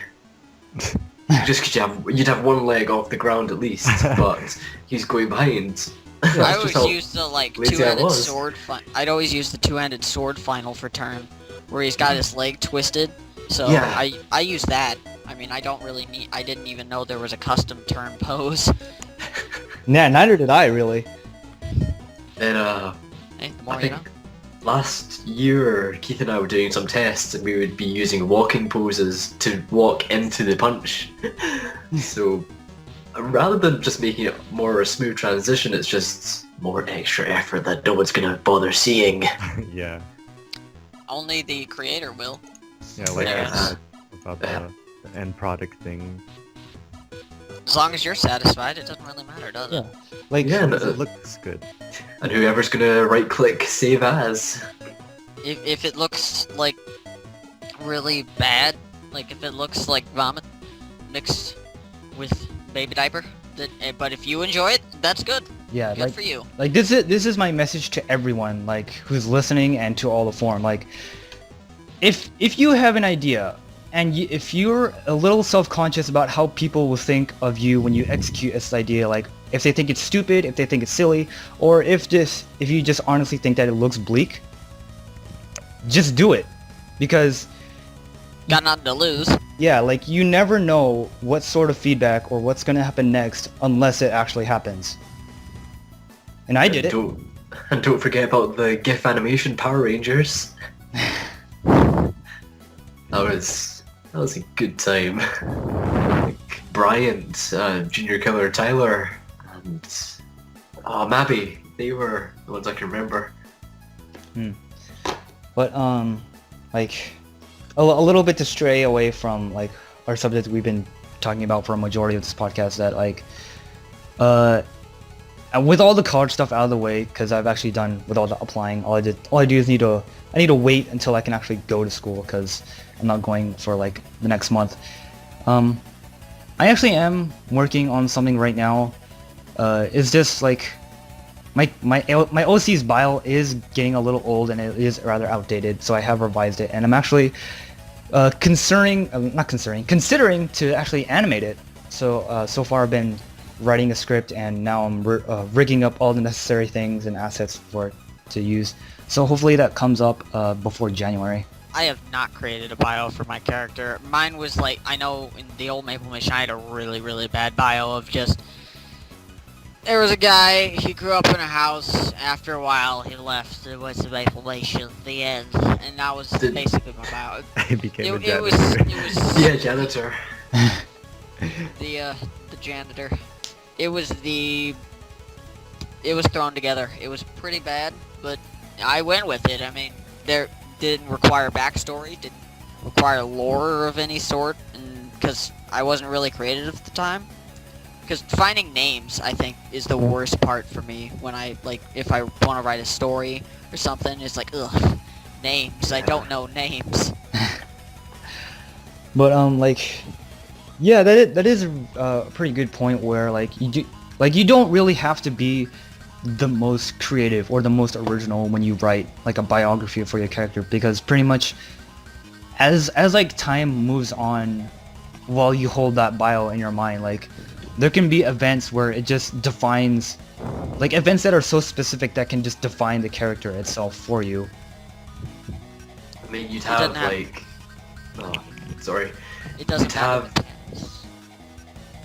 Just because you'd have one leg off the ground at least, but he's going behind. I That's always just how use the like lazy I two-handed was. sword. I'd always use the two-handed sword final for turn, where he's got his leg twisted. So Yeah. I use that. I mean, I don't really need. I didn't even know there was a custom turn pose. Yeah, neither did I really. Then Hey, the more I you think know. last year Keith and I were doing some tests and we would be using walking poses to walk into the punch. So rather than just making it more a smooth transition, it's just more extra effort that no one's gonna bother seeing. Yeah, Only the creator will. yeah, like Yeah. I said about the end product thing. As long as you're satisfied, it doesn't really matter, does it? Like, Yeah, It looks good. and whoever's gonna right click save as. If it looks like really bad, like if it looks like vomit mixed with baby diaper, but if you enjoy it, that's good. yeah, Good like, for you. like this is my message to everyone, like, who's listening and to all the forum. Like, if you have an idea and if you're a little self-conscious about how people will think of you when you execute this idea, like if they think it's stupid, if they think it's silly, or if you just honestly think that it looks bleak, just do it. Because Got nothing to lose. yeah, like you never know what sort of feedback or what's gonna happen next unless it actually happens. And I did it. And don't forget about the GIF animation Power Rangers. That was a good time. Like Bryant, Junior Killer Tyler, and Mabby. They were the ones I can remember. But like a little bit to stray away from like our subject we've been talking about for a majority of this podcast, that like and with all the college stuff out of the way, because I've actually done with all the applying, all I do is I need to wait until I can actually go to school, because I'm not going for like the next month. I actually am working on something right now. It's just like my OC's bio is getting a little old and it is rather outdated, so I have revised it, and I'm actually considering to actually animate it. So far I've been writing a script, and now I'm rigging up all the necessary things and assets for it to use. So hopefully that comes up before January. I have not created a bio for my character. Mine was like, I know in the old Maple Mission I had a really, really bad bio of just... There was a guy, he grew up in a house, after a while he left, it was the Maple Mission, the end, and that was basically my bio. I became a It was, janitor. Yeah, janitor. the janitor. It was thrown together. It was pretty bad, but I went with it. I mean, there didn't require backstory, didn't require lore of any sort, and because I wasn't really creative at the time. Because finding names, I think, is the worst part for me when if I want to write a story or something, it's like, ugh, names, I don't know names. But like Yeah, that is a pretty good point where you don't really have to be the most creative or the most original when you write like a biography for your character, because pretty much as like time moves on while you hold that bio in your mind, like there can be events where it just defines, like events that are so specific that can just define the character itself for you. I mean, you'd doesn't have have- like, oh, sorry, It doesn't You'd matter. have- what it is.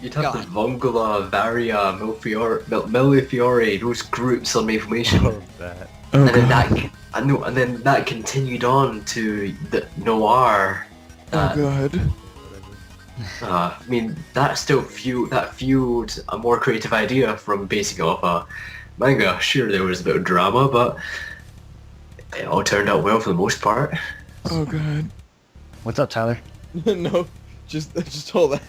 you'd Go have the on. Vongola, Varia, Millefiore, those groups on information. All of that. Oh And then god. and then that continued on to the Noir. Oh god. I mean, that fueled a more creative idea from basing it off a manga. Sure, there was a bit of drama, but it all turned out well for the most part. Oh god. What's up, Tyler? No, just all that.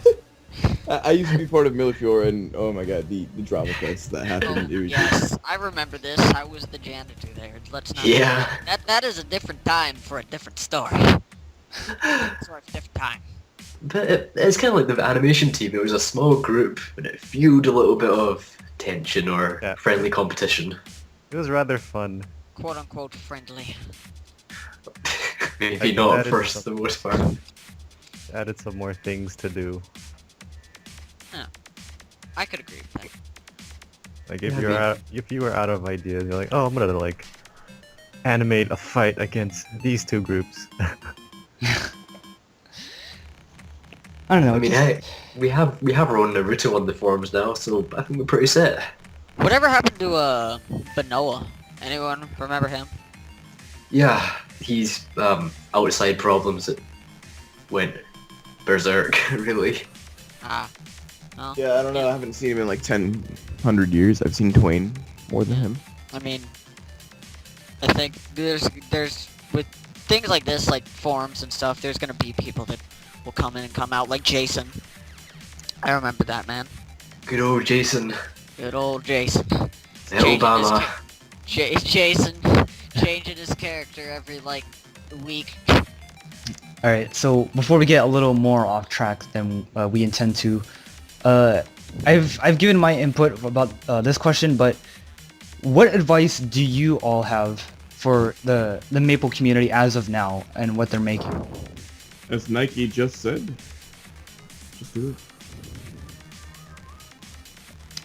I used to be part of Millefiore, and oh my god, the drama fest that happened. It was Yes, I remember this. I was the janitor there. Let's not. Yeah. That is a different time for a different story. Sorry, for a different time. But it's kind of like the animation team. It was a small group, and it fueled a little bit of tension or Yeah. friendly competition. It was rather fun. Quote unquote friendly. Maybe Like, not that is for some- the most part. Added some more things to do. I could agree with that. Like Yeah, if you were out of ideas, you're like, oh, I'm gonna like animate a fight against these two groups. I don't know. I mean, just- hey, we have our own Naruto on the forums now, so I think we're pretty set. Whatever happened to Benoa? Anyone remember him? Yeah, he's outside problems that went berserk, really. Ah. No. Yeah, I don't know. I haven't seen him in like 100 years. I've seen Twain more than him. I mean, I think there's with things like this, like forums and stuff, there's gonna be people that will come in and come out, like Jason. I remember that man. Good old Jason, Good old Jason. the Changing Obama. Jason changing his character every like week. All right, so before we get a little more off track than we intend to, I've given my input about this question, but what advice do you all have for the Maple community as of now and what they're making? As Nike just said, just do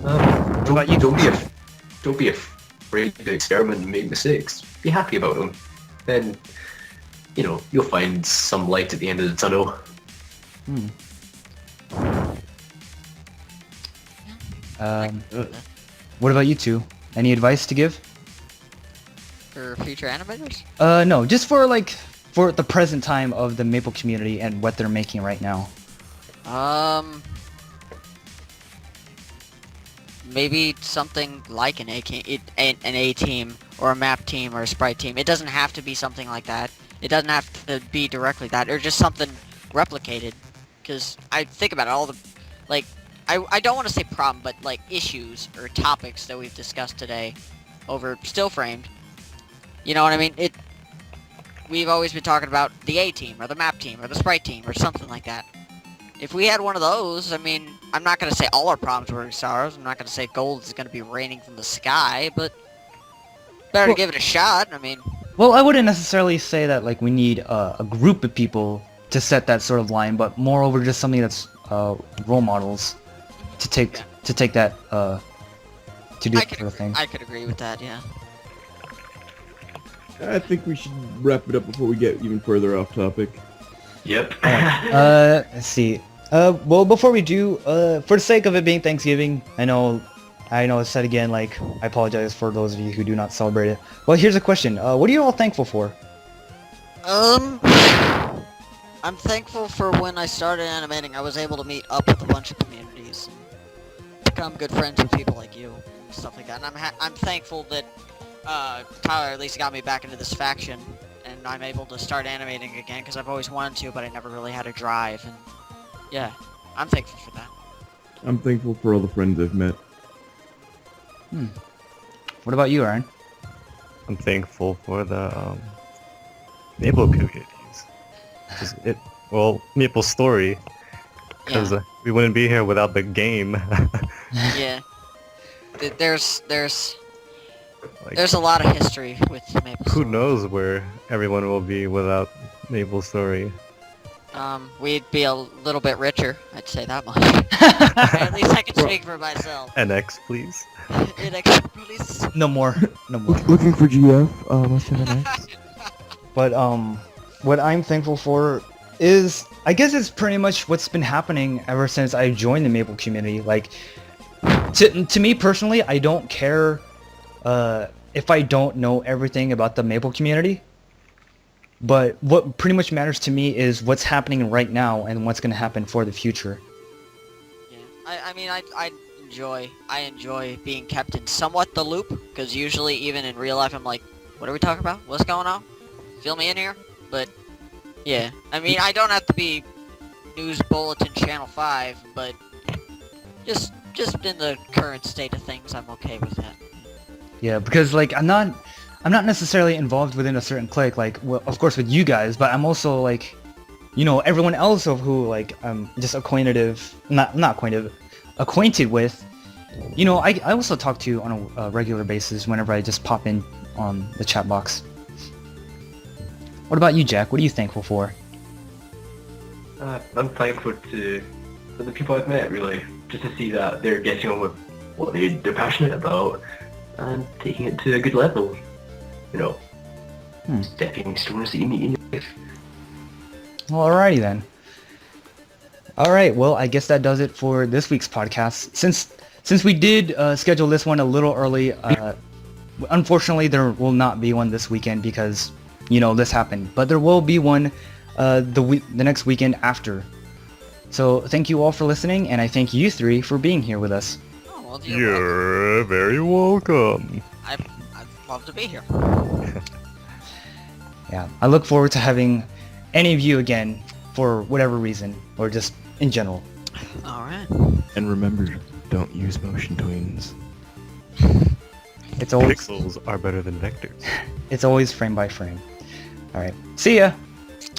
it. about you? Don't be afraid to experiment and make mistakes. Be happy about them. Then, you know, you'll find some light at the end of the tunnel. What about you two? Any advice to give? For future animators? No, just for the present time of the Maple community and what they're making right now. Maybe something like an A team or a map team or a sprite team. It doesn't have to be something like that. It doesn't have to be directly that, or just something replicated. Because I think about it, all the, like, I don't want to say problem, but like issues or topics that we've discussed today over still framed. You know what I mean? We've always been talking about the A team or the map team or the sprite team or something like that. If we had one of those, I mean, I'm not going to say all our problems were sorrows. I'm not going to say gold is going to be raining from the sky, but better to give it a shot. I mean, Well, I wouldn't necessarily say that like we need a group of people to set that sort of line, but moreover just something that's role models to take that to do I that could sort of thing. I could agree with that, yeah. I think we should wrap it up before we get even further off topic. Yep. Let's see. Well, before we do, for the sake of it being Thanksgiving, I know it's said again, like, I apologize for those of you who do not celebrate it. Well, here's a question. What are you all thankful for? I'm thankful for when I started animating, I was able to meet up with a bunch of communities and become good friends with people like you and stuff like that. And I'm thankful that Tyler at least got me back into this faction, and I'm able to start animating again because I've always wanted to, but I never really had a drive. And yeah, I'm thankful for that. I'm thankful for all the friends I've met. What about you, Aaron? I'm thankful for the Maple communities. Maple story, because Yeah. We wouldn't be here without the game. Yeah. There's Like, there's a lot of history with Maple who Story. knows where everyone will be without Maple Story? We'd be a little bit richer, I'd say that much. At least I can speak for myself. NX, please. Please. No more. No more. Looking for GF, must have an X. But what I'm thankful for is, I guess it's pretty much what's been happening ever since I joined the Maple community. Like, to me personally, I don't care if I don't know everything about the Maple community. But what pretty much matters to me is what's happening right now and what's going to happen for the future. Yeah. I mean, I enjoy being kept in somewhat the loop, because usually even in real life I'm like, what are we talking about? What's going on? Fill me in here? But, yeah. I mean, I don't have to be News Bulletin Channel 5, but just in the current state of things, I'm okay with that. Yeah, because like I'm not necessarily involved within a certain clique, like, well, of course with you guys, but I'm also like, you know, everyone else of who like I'm just acquainted with. You know, I also talk to on a regular basis whenever I just pop in on the chat box. What about you, Jack? What are you thankful for? I'm thankful for the people I've met, really. Just to see that they're getting on with what they're passionate about and taking it to a good level. You know, stepping stones that you meet in your life. Well, alrighty then. Alright, well, I guess that does it for this week's podcast. Since we did schedule this one a little early, unfortunately there will not be one this weekend because, you know, this happened. But there will be one the next weekend after. So thank you all for listening, and I thank you three for being here with us. Oh, well, You're very welcome. I'd love to be here. Yeah, I look forward to having any of you again for whatever reason, or just in general. Alright. And remember, don't use motion twins. It's always Pixels are better than vectors. it's always frame by frame. Alright, see ya!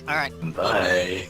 Alright. Bye.